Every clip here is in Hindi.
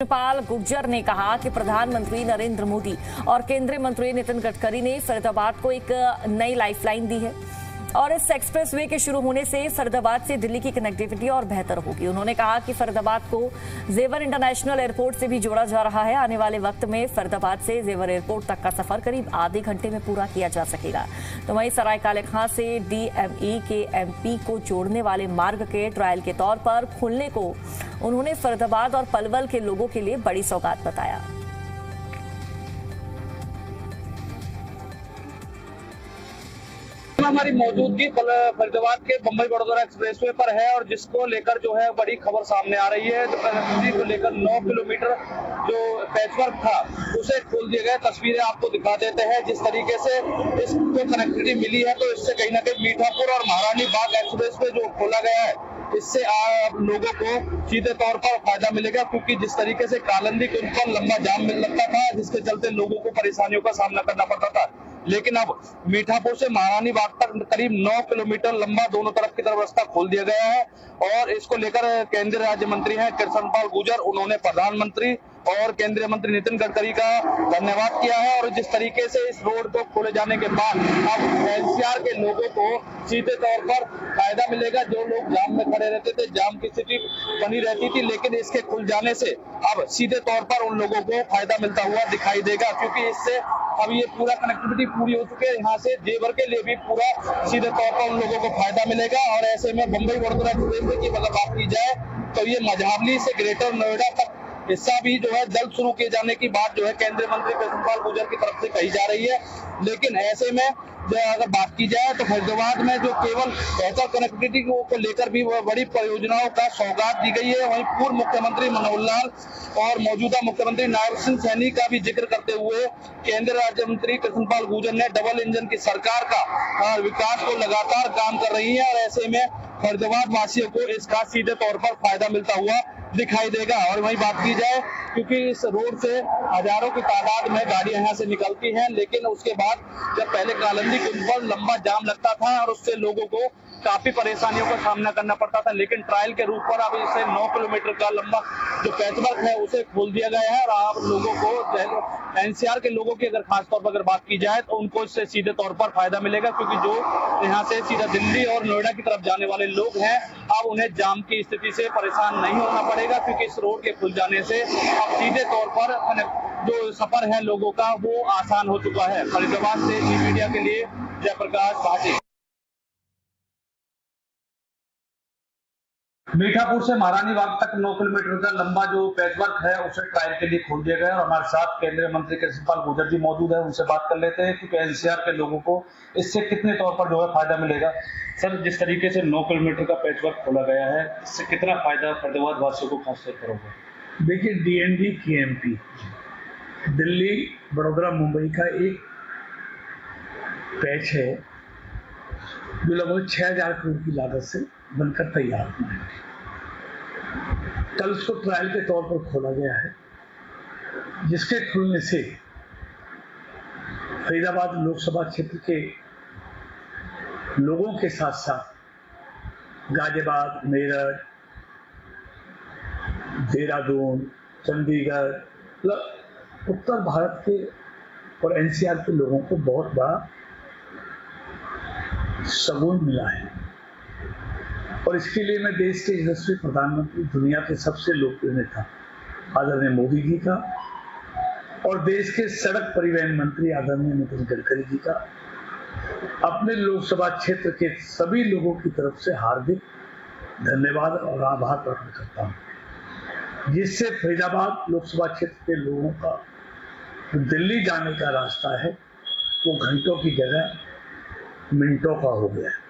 कृष्णपाल गुर्जर ने कहा कि प्रधानमंत्री नरेंद्र मोदी और केंद्रीय मंत्री नितिन गडकरी ने फरीदाबाद को एक नई लाइफलाइन दी है और इस एक्सप्रेसवे के शुरू होने से फरीदाबाद से दिल्ली की कनेक्टिविटी और बेहतर होगी। उन्होंने कहा कि फरीदाबाद को जेवर इंटरनेशनल एयरपोर्ट से भी जोड़ा जा रहा है। आने वाले वक्त में फरीदाबाद से जेवर एयरपोर्ट तक का सफर करीब आधे घंटे में पूरा किया जा सकेगा। तो वहीं सरायकाले खां से DME के MP को जोड़ने वाले मार्ग के ट्रायल के तौर पर खुलने को उन्होंने फरीदाबाद और पलवल के लोगों के लिए बड़ी सौगात बताया। हमारी मौजूदगी फरीदाबाद के बम्बई वडोदरा एक्सप्रेसवे पर है और जिसको लेकर जो है बड़ी खबर सामने आ रही है। तो कनेक्टिविटी को लेकर 9 किलोमीटर जो पैचवर्क था उसे खोल दिया गया। तस्वीरें आपको दिखा देते हैं जिस तरीके से इसको कनेक्टिविटी मिली है। तो इससे कहीं ना कहीं मीठापुर और महारानी बाग एक्सप्रेसवे जो खोला गया है इससे लोगों को सीधे तौर पर फायदा मिलेगा, क्योंकि जिस तरीके से कालंदी कुंज पर लंबा जाम मिल लगता था जिसके चलते लोगों को परेशानियों का सामना करना पड़ता था, लेकिन अब मीठापुर से महारानी बाग तक करीब 9 किलोमीटर लंबा दोनों तरफ की तरफ रास्ता खोल दिया गया है। और इसको लेकर केंद्रीय राज्य मंत्री हैं कृष्णपाल गुर्जर, उन्होंने प्रधानमंत्री और केंद्रीय मंत्री नितिन गडकरी का धन्यवाद किया है। और जिस तरीके से इस रोड को खोले जाने के बाद अब NCR के लोगों को सीधे तौर पर फायदा मिलेगा। जो लोग जाम में खड़े रहते थे, जाम की स्थिति बनी रहती थी, लेकिन इसके खुल जाने से अब सीधे तौर पर उन लोगों को फायदा मिलता हुआ दिखाई देगा, क्योंकि इससे अब ये पूरा कनेक्टिविटी पूरी हो चुकी है। यहाँ से जेवर के लिए भी पूरा सीधे तौर पर उन लोगों को फायदा मिलेगा। और ऐसे में बम्बई वडोदरा एक्सप्रेसवे की अगर बात की जाए तो ये मझावली से ग्रेटर नोएडा तक हिस्सा भी जो है जल्द शुरू किए जाने की बात जो है केंद्रीय मंत्री कृष्णपाल गुर्जर की तरफ से कही जा रही है। लेकिन ऐसे में जो अगर बात की जाए तो फरीदाबाद में जो केवल बेहतर कनेक्टिविटी को लेकर भी बड़ी परियोजनाओं का सौगात दी गई है। वहीं पूर्व मुख्यमंत्री मनोहर लाल और मौजूदा मुख्यमंत्री नायब सिंह सैनी का भी जिक्र करते हुए केंद्रीय राज्य मंत्री कृष्णपाल गुर्जर ने डबल इंजन की सरकार का विकास को लगातार काम कर रही है और ऐसे में फरीदाबाद वासियों को इसका सीधे तौर पर फायदा मिलता हुआ दिखाई देगा। और वहीं बात की जाए, क्योंकि इस रोड से हजारों की तादाद में गाड़ियां यहाँ से निकलती हैं, लेकिन उसके बाद जब पहले कालंदी कुंज पर लंबा जाम लगता था और उससे लोगों को काफी परेशानियों का सामना करना पड़ता था, लेकिन ट्रायल के रूप पर अब इसे 9 किलोमीटर का लंबा जो पैचवर्क है उसे खोल दिया गया है। और आप लोगों को NCR के लोगों की अगर खासतौर पर अगर बात की जाए तो उनको इससे सीधे तौर पर फायदा मिलेगा, क्योंकि जो यहाँ से सीधा दिल्ली और नोएडा की तरफ जाने वाले लोग हैं अब उन्हें जाम की स्थिति से परेशान नहीं होना पड़ेगा, क्योंकि इस रोड के खुल जाने से अब सीधे तौर पर जो सफर है लोगों का वो आसान हो चुका है। फरीदाबाद से जी मीडिया के लिए जयप्रकाश भाटी। मीठापुर से महारानी बाग तक 9 किलोमीटर का लंबा जो पैचवर्क है उसे ट्रायल के लिए खोल दिया गया और हमारे साथ केंद्रीय मंत्री कृष्णपाल गुर्जर जी मौजूद है, उनसे बात कर लेते हैं कि NCR के लोगों को इससे कितने तौर पर जो है फायदा मिलेगा। सर, जिस तरीके से 9 किलोमीटर का पैचवर्क खोला गया है इससे कितना फायदा फरीदाबाद वासियों को खासतौर पर होगा? देखिए, DND KMP दिल्ली वडोदरा मुंबई का एक पैच है जो लगभग 6000 करोड़ की लागत से बनकर तैयार हुआ है। कल उसको ट्रायल के तौर पर खोला गया है, जिसके खुलने से फरीदाबाद लोकसभा क्षेत्र के लोगों के साथ साथ गाजियाबाद, मेरठ, देहरादून, चंडीगढ़, उत्तर भारत के और NCR के लोगों को बहुत बड़ा सबूत मिला है। और इसके लिए मैं देश के यशस्वी प्रधानमंत्री, दुनिया के सबसे लोकप्रिय नेता आदरणीय मोदी जी का और देश के सड़क परिवहन मंत्री आदरणीय नितिन गडकरी जी का अपने लोकसभा क्षेत्र के सभी लोगों की तरफ से हार्दिक धन्यवाद और आभार प्रकट करता हूँ, जिससे फरीदाबाद लोकसभा क्षेत्र के लोगों का दिल्ली जाने का रास्ता है वो घंटों की जगह मिनटों का हो गया है।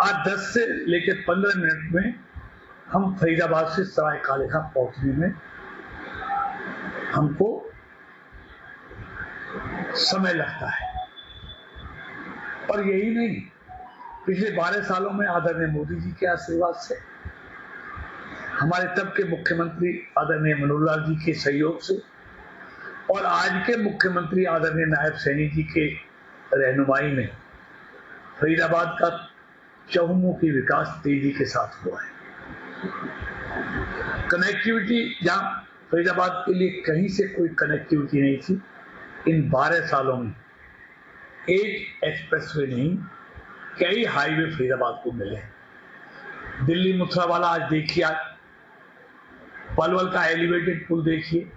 आज 10 से लेकर 15 मिनट में हम फरीदाबाद से सरायकाले खां पहुंचने में हमको समय लगता है। और यही नहीं, पिछले 12 सालों में आदरणीय मोदी जी के आशीर्वाद से, हमारे तब के मुख्यमंत्री आदरणीय मनोहर लाल जी के सहयोग से और आज के मुख्यमंत्री आदरणीय नायब सैनी जी के रहनुमाई में फरीदाबाद का चहुमुखी विकास तेजी के साथ हुआ है। कनेक्टिविटी जहाँ फरीदाबाद के लिए कहीं से कोई कनेक्टिविटी नहीं थी। इन 12 सालों में एक एक्सप्रेसवे नहीं, कई हाईवे फरीदाबाद को मिले। दिल्ली मथुरा वाला आज देखिए, आज पलवल का एलिवेटेड पुल देखिए,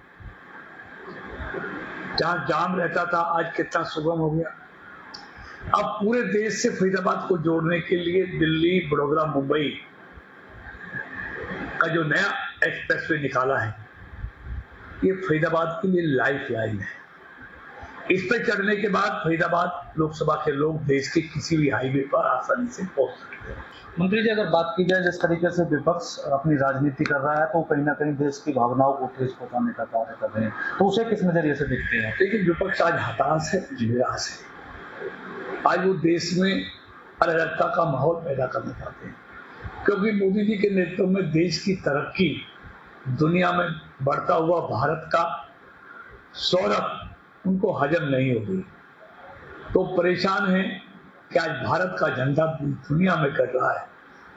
जहां जाम रहता था आज कितना सुगम हो गया। अब पूरे देश से फरीदाबाद को जोड़ने के लिए दिल्ली, बड़ोदरा, मुंबई का जो नया एक्सप्रेसवे निकाला है, ये फरीदाबाद के लिए लाइफ लाइन है। इस पर चढ़ने के बाद फरीदाबाद लोकसभा के लोग देश के किसी भी हाईवे पर आसानी से पहुंच सकते हैं। मंत्री जी, अगर बात की जाए जिस तरीके से विपक्ष अपनी राजनीति कर रहा है तो कहीं ना कहीं देश की भावनाओं को ठेस पहुंचाने का कार्य कर रहे हैं, तो उसे किस नजरिए से देखते हैं? लेकिन विपक्ष आज हताश है, निराश है। आज वो देश में अराजकता का माहौल पैदा करना चाहते हैं, क्योंकि मोदी जी के नेतृत्व में देश की तरक्की, दुनिया में बढ़ता हुआ भारत का सौरभ उनको हजम नहीं हो रही, तो परेशान है कि आज भारत का झंडा दुनिया में कर रहा है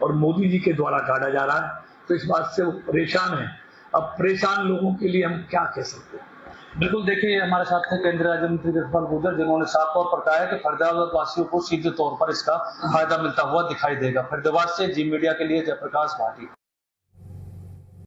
और मोदी जी के द्वारा गाड़ा जा रहा है, तो इस बात से वो परेशान है। अब परेशान लोगों के लिए हम क्या कह सकते हैं? बिल्कुल, देखिए हमारे साथ थे केंद्रीय राज्य मंत्री कृष्णपाल गुर्जर, जिन्होंने साफ तौर पर कहा है कि फरीदाबाद वासियों को सीधे तौर पर इसका फायदा मिलता हुआ दिखाई देगा। फरीदाबाद से जी मीडिया के लिए जयप्रकाश भाटी।